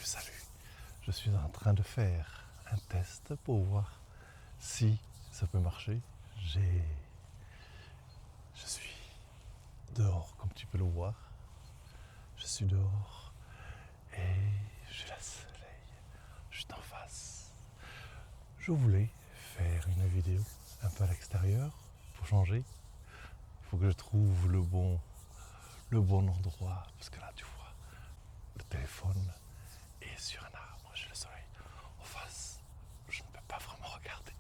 Salut. Je suis en train de faire un test pour voir si ça peut marcher. Je suis dehors, comme tu peux le voir. Je suis dehors et j'ai le soleil juste en face. Je voulais faire une vidéo un peu à l'extérieur pour changer. Il faut que je trouve le bon endroit parce que là tu vois, le téléphone est sur un arbre, j'ai le soleil en face. Je ne peux pas vraiment regarder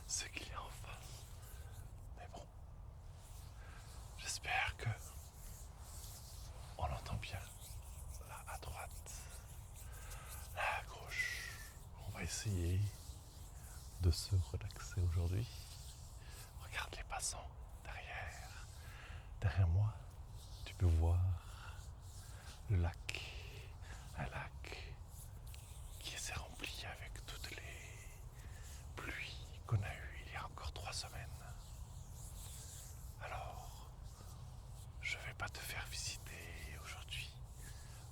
ce qu'il y a en face. Mais bon, j'espère que on entend bien. Là à droite, là à gauche. On va essayer de se relaxer aujourd'hui. Regarde les passants derrière. Derrière moi, tu peux voir le lac. Un lac qui s'est rempli avec toutes les pluies qu'on a eues il y a encore 3 semaines. Alors, je ne vais pas te faire visiter aujourd'hui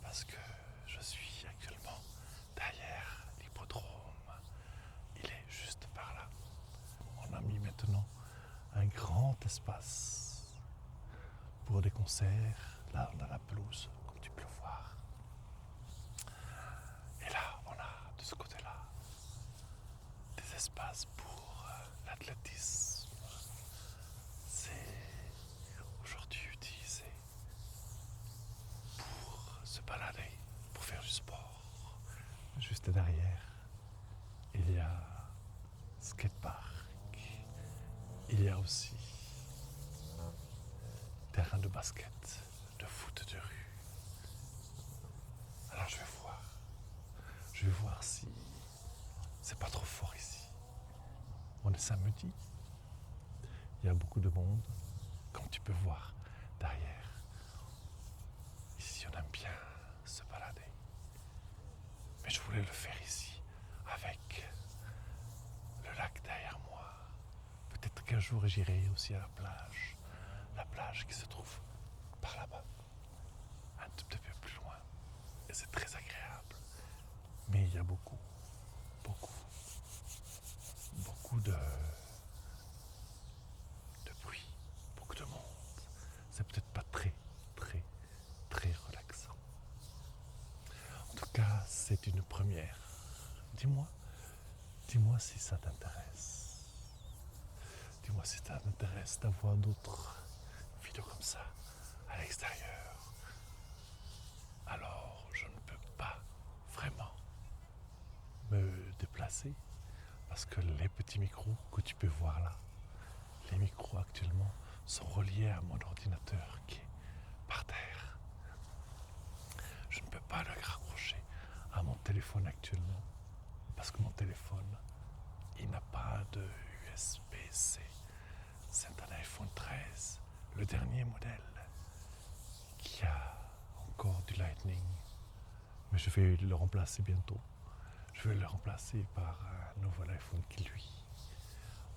parce que je suis actuellement derrière l'hippodrome. Il est juste par là. On a mis maintenant un grand espace pour des concerts. Là, on a la pelouse, comme tu peux le voir. Et là, on a de ce côté-là des espaces pour l'athlétisme. C'est aujourd'hui utilisé pour se balader, pour faire du sport. Juste derrière, il y a skatepark. Il y a aussi terrain de basket, de foot de rue. Alors je vais voir si c'est pas trop fort ici. On est samedi, il y a beaucoup de monde, comme tu peux voir derrière. Ici on aime bien se balader. Mais je voulais le faire ici, avec le lac derrière moi. Peut-être qu'un jour j'irai aussi à la plage qui se trouve par là-bas, un tout petit peu plus loin. Et c'est très agréable. Mais il y a beaucoup de bruit, beaucoup de monde. C'est peut-être pas très relaxant. En tout cas, c'est une première. Dis-moi si ça t'intéresse. Dis-moi si ça t'intéresse d'avoir d'autres vidéos comme ça à l'extérieur. Alors, je ne peux pas vraiment me déplacer parce que les petits micros que tu peux voir là, les micros actuellement sont reliés à mon ordinateur qui est par terre. Je ne peux pas le raccrocher à mon téléphone actuellement parce que mon téléphone, il n'a pas de USB-C. C'est un iPhone 13, le dernier modèle, qui a encore du Lightning. Mais je vais le remplacer bientôt. Je vais le remplacer par un nouvel iPhone qui, lui,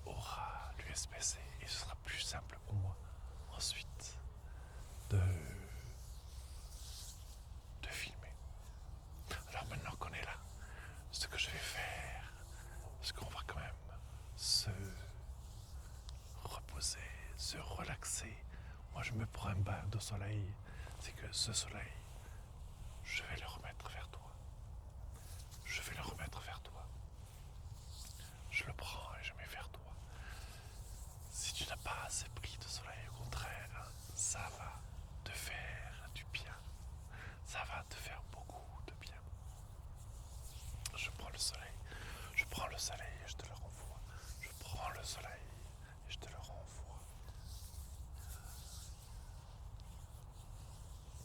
aura l'USB-C. Et ce sera plus simple pour moi ensuite de filmer. Alors maintenant qu'on est là, ce que je vais faire, c'est qu'on va quand même se reposer, se relaxer. Moi je me prends un bain de soleil. C'est que ce soleil, je vais le remettre vers toi. Je le prends et je mets vers toi. Si tu n'as pas assez pris de soleil, au contraire, ça va te faire du bien. Ça va te faire beaucoup de bien. Je prends le soleil et je te le renvoie. Je prends le soleil et je te le renvoie.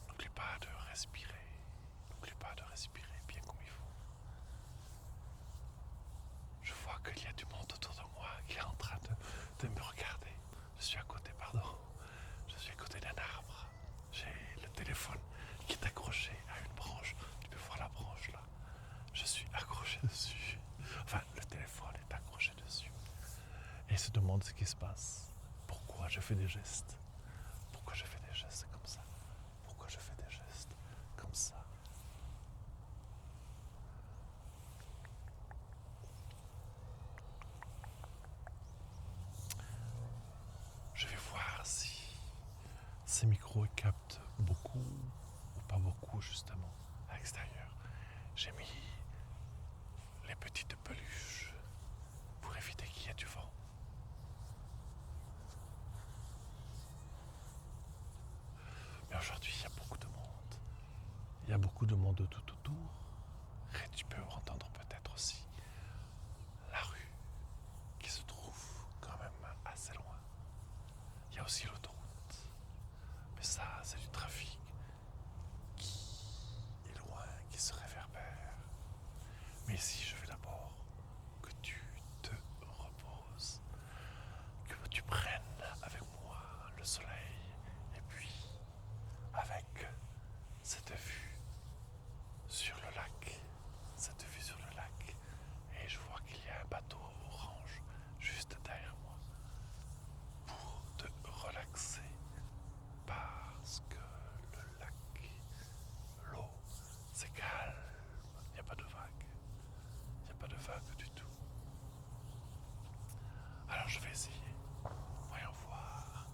N'oublie pas de respirer. Bien comme il faut. Je vois qu'il y a du monde autour de moi qui est en train de me regarder. Je suis à côté d'un arbre. J'ai le téléphone qui est accroché à une branche. Tu peux voir la branche là. Je suis accroché dessus. Enfin, le téléphone est accroché dessus. Et il se demande ce qui se passe. Pourquoi je fais des gestes comme ça. ces micros ils captent beaucoup ou pas beaucoup justement à l'extérieur. J'ai mis les petites peluches pour éviter qu'il y ait du vent. Mais aujourd'hui, il y a beaucoup de monde. Il y a beaucoup de monde tout autour. Et tu peux entendre peut-être aussi la rue qui se trouve quand même assez loin. Il y a aussi l'autoroute. Mais ça, c'est du trafic qui est loin, qui se réverbère. Mais ici, je veux d'abord que tu te reposes, que tu prennes avec moi le soleil et puis avec cette vue sur le lac, et je vois qu'il y a un bateau orange juste derrière moi pour te relaxer parce que le lac, l'eau, c'est calme, il n'y a pas de vagues, du tout. Alors je vais essayer, voyons voir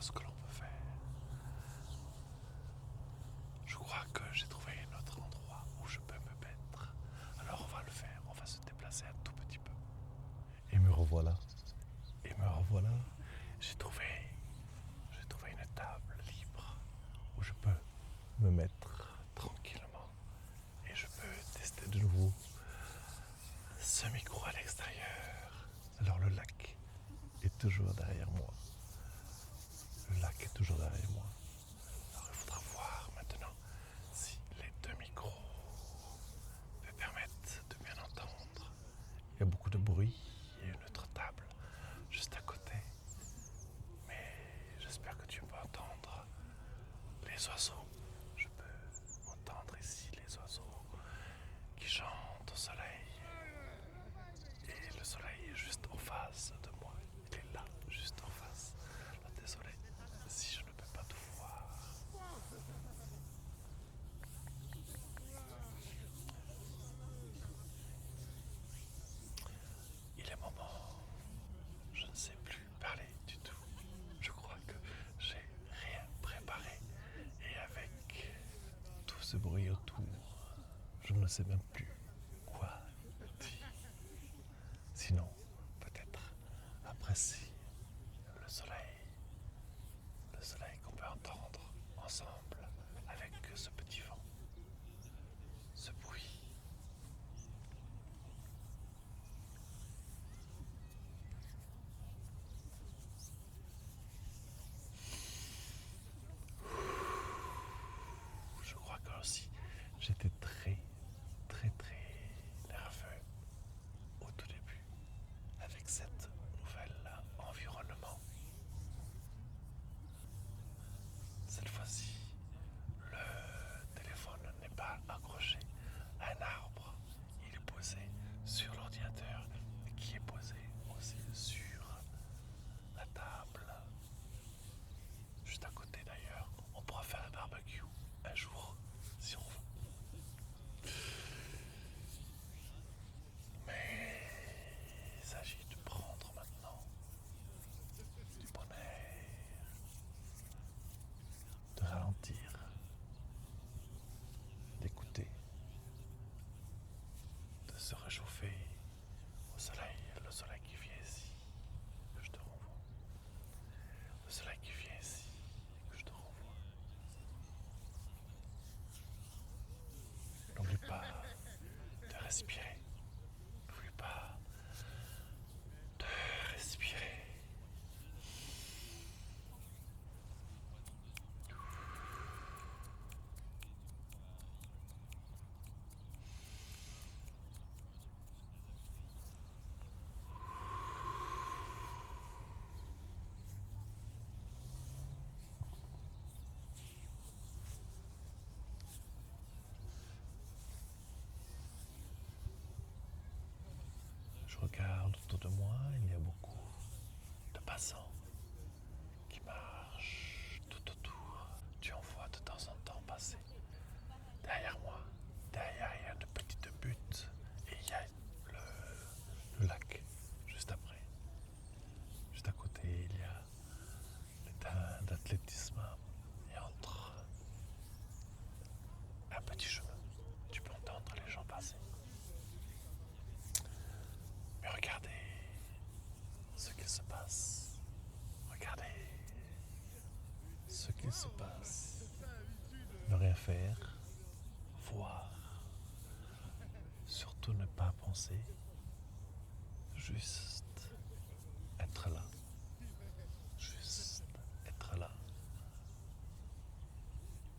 ce que l'on peut faire. Je crois que j'ai trouvé un autre endroit où je peux me mettre. Alors on va le faire, on va se déplacer un tout petit peu. Et me revoilà. J'ai trouvé une table libre où je peux me mettre tranquillement. Et je peux tester de nouveau ce micro à l'extérieur. Alors le lac est toujours derrière moi. Alors il faudra voir maintenant si les deux micros me permettent de bien entendre. Il y a beaucoup de bruit et une autre table juste à côté. Mais j'espère que tu peux entendre les oiseaux. Je peux entendre ici les oiseaux qui chantent au soleil. Et le soleil est juste en face de moi. Il est là, juste en face. Là, désolé si je ne peux pas tout voir. Il est moment, je ne sais plus parler du tout. Je crois que j'ai rien préparé. Et avec tout ce bruit autour, je ne sais même plus quoi dire. Sinon, peut-être apprécier le soleil qu'on peut entendre ensemble avec ce petit vent, ce bruit. Je crois que aussi j'étais très nerveux au tout début avec cet nouvel environnement. Cette fois-ci, le téléphone n'est pas accroché à un arbre. Il est posé sur l'ordinateur qui est posé aussi sur la table. Juste à côté d'ailleurs, on pourra faire un barbecue un jour si on veut. Mais il s'agit de prendre maintenant du bon air, de ralentir, d'écouter, de se réchauffer au soleil, le soleil qui vient ici, que je te renvoie. Le soleil qui vient ici, que je te renvoie. N'oublie pas de respirer. N'oublie pas de respirer. Je regarde autour de moi, il y a beaucoup de passants qui marchent tout autour. Tu en vois de temps en temps passer. Derrière moi, il y a de petites buttes et il y a le lac juste après. Juste à côté, petit chemin. Tu peux entendre les gens passer. Mais regardez ce qu'il se passe. Regardez ce qu'il se passe. Ne rien faire, voir, surtout ne pas penser, juste être là, juste être là.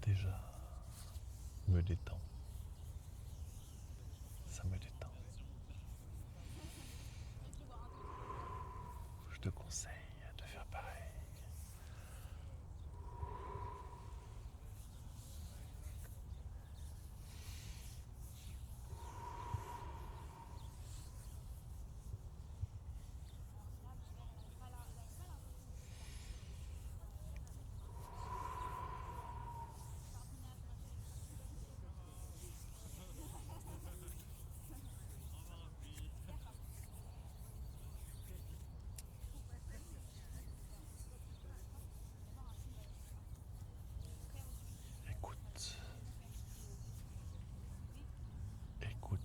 Déjà, me détend, ça me détend. Je te conseille de faire pareil. Écoute, écoute,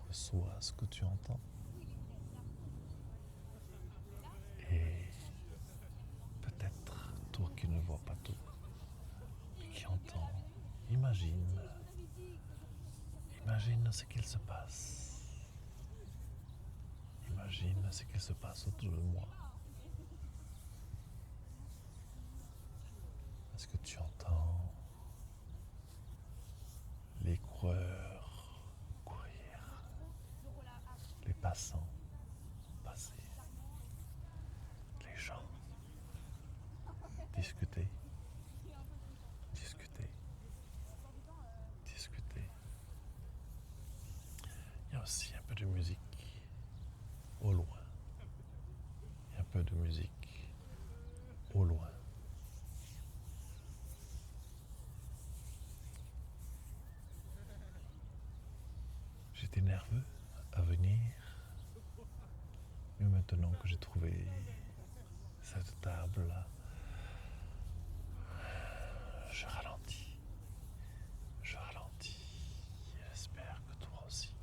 reçois ce que tu entends. Et peut-être, toi qui ne vois pas tout, mais qui entends, imagine ce qu'il se passe. Imagine ce qu'il se passe autour de moi. Est-ce que tu entends les coureurs courir, les passants passer, les gens discuter, discuter, discuter. Il y a aussi un peu de musique au loin. Il y a un peu de musique au loin. J'étais nerveux à venir, mais maintenant que j'ai trouvé cette table-là, je ralentis. Je ralentis. J'espère que toi aussi,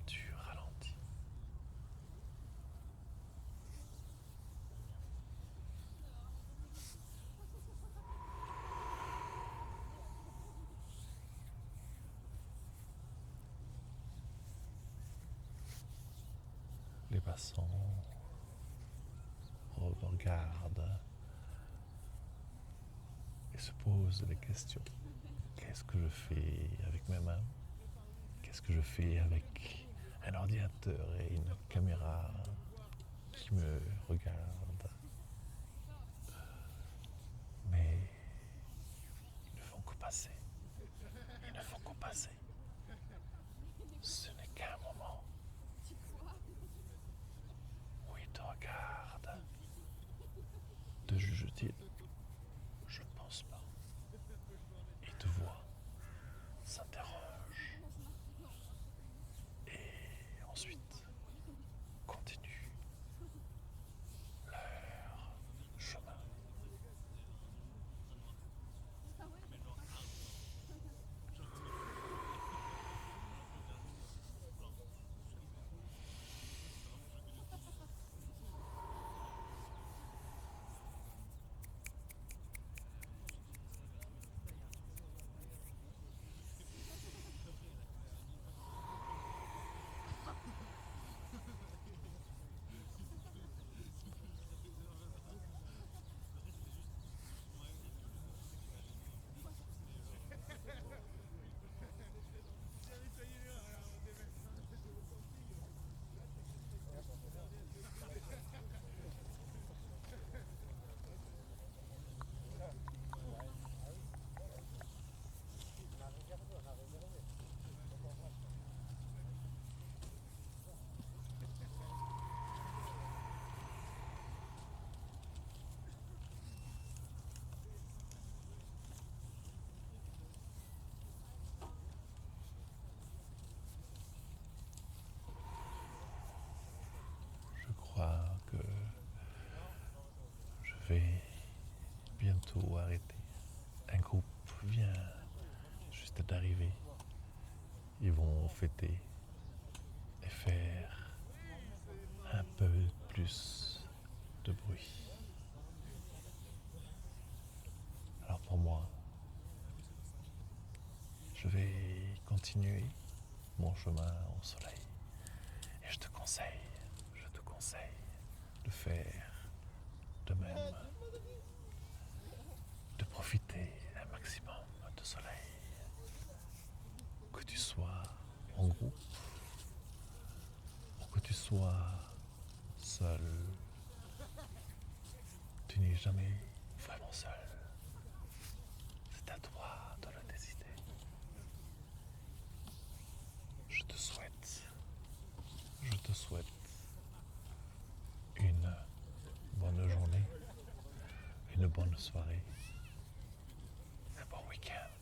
tu ralentis. Les passants regardent et se posent des questions. Qu'est-ce que je fais avec mes mains? Qu'est-ce que je fais avec un ordinateur et une caméra qui me regarde? Mais ils ne font que passer. Ils ne font que passer. Ce n'est qu'un moment où ils te regardent. Te juge-t-il? Je ne pense pas. Ils te voient, s'interrogent et ensuite continuent leur chemin. Je crois que je vais bientôt arrêter. Un groupe vient juste d'arriver. Ils vont fêter et faire un peu plus de bruit. Alors pour moi, je vais continuer mon chemin au soleil. Et je te conseille de faire de même, de profiter un maximum de soleil. Que tu sois en groupe ou que tu sois seul, tu n'es jamais vraiment seul. C'est à toi de le décider. Je te souhaite une bonne journée, une bonne soirée, un bon week-end.